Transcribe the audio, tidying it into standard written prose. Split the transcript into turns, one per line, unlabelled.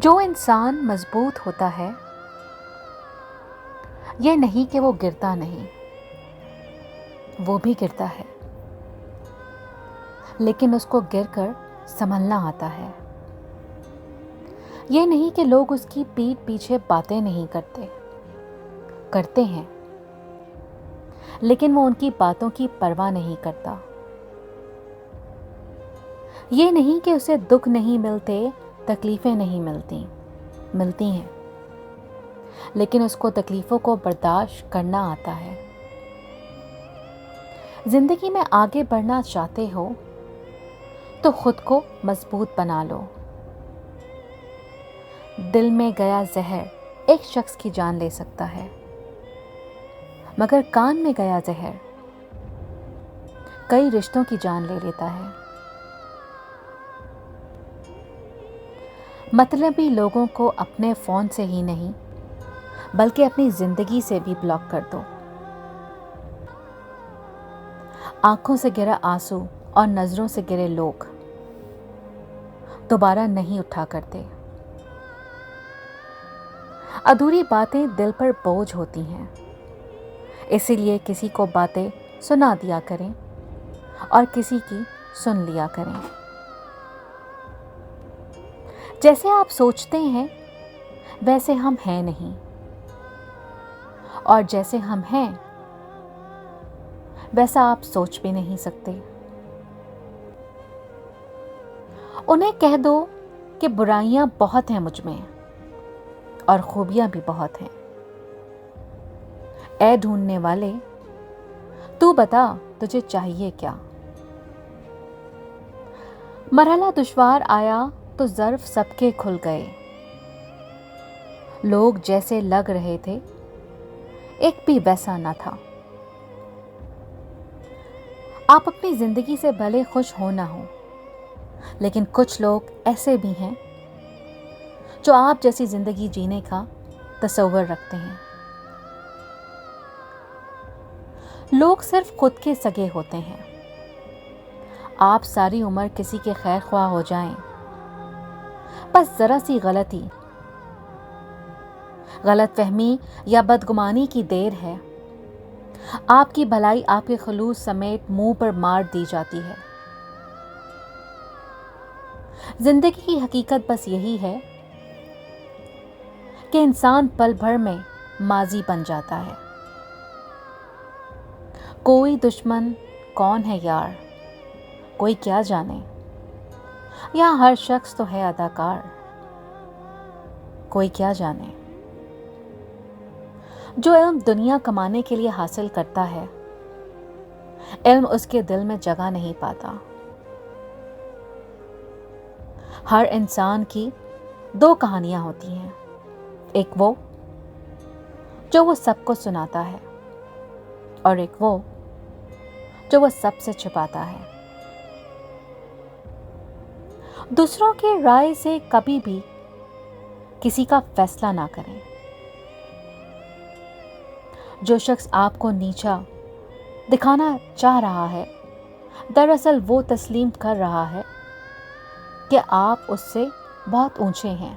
جو انسان مضبوط ہوتا ہے یہ نہیں کہ وہ گرتا نہیں، وہ بھی گرتا ہے، لیکن اس کو گر کر سنبھلنا آتا ہے۔ یہ نہیں کہ لوگ اس کی پیٹھ پیچھے باتیں نہیں کرتے ہیں، لیکن وہ ان کی باتوں کی پرواہ نہیں کرتا۔ یہ نہیں کہ اسے دکھ نہیں ملتے، تکلیفیں نہیں ملتی ہیں، لیکن اس کو تکلیفوں کو برداشت کرنا آتا ہے۔ زندگی میں آگے بڑھنا چاہتے ہو تو خود کو مضبوط بنا لو۔ دل میں گیا زہر ایک شخص کی جان لے سکتا ہے، مگر کان میں گیا زہر کئی رشتوں کی جان لے لیتا ہے۔ مطلبی لوگوں کو اپنے فون سے ہی نہیں بلکہ اپنی زندگی سے بھی بلاک کر دو۔ آنکھوں سے گرا آنسو اور نظروں سے گرے لوگ دوبارہ نہیں اٹھا کرتے۔ ادھوری باتیں دل پر بوجھ ہوتی ہیں، اسی لیے کسی کو باتیں سنا دیا کریں اور کسی کی سن لیا کریں۔ جیسے آپ سوچتے ہیں ویسے ہم ہیں نہیں، اور جیسے ہم ہیں ویسا آپ سوچ بھی نہیں سکتے۔ انہیں کہہ دو کہ برائیاں بہت ہیں مجھ میں اور خوبیاں بھی بہت ہیں۔ اے ڈھونڈنے والے، تو بتا تجھے چاہیے کیا؟ مرحلہ دشوار آیا تو ظرف سب کے کھل گئے، لوگ جیسے لگ رہے تھے ایک بھی ویسا نہ تھا۔ آپ اپنی زندگی سے بھلے خوش ہو نہ ہو، لیکن کچھ لوگ ایسے بھی ہیں جو آپ جیسی زندگی جینے کا تصور رکھتے ہیں۔ لوگ صرف خود کے سگے ہوتے ہیں۔ آپ ساری عمر کسی کے خیر خواہ ہو جائیں، بس ذرا سی غلط فہمی یا بدگمانی کی دیر ہے، آپ کی بھلائی آپ کے خلوص سمیت منہ پر مار دی جاتی ہے۔ زندگی کی حقیقت بس یہی ہے کہ انسان پل بھر میں ماضی بن جاتا ہے۔ کوئی دشمن کون ہے یار، کوئی کیا جانے، یہاں ہر شخص تو ہے اداکار، کوئی کیا جانے۔ جو علم دنیا کمانے کے لیے حاصل کرتا ہے، علم اس کے دل میں جگہ نہیں پاتا۔ ہر انسان کی دو کہانیاں ہوتی ہیں، ایک وہ جو وہ سب کو سناتا ہے، اور ایک وہ جو وہ سب سے چھپاتا ہے۔ دوسروں کے رائے سے کبھی بھی کسی کا فیصلہ نہ کریں۔ جو شخص آپ کو نیچا دکھانا چاہ رہا ہے، دراصل وہ تسلیم کر رہا ہے کہ آپ اس سے بہت اونچے ہیں۔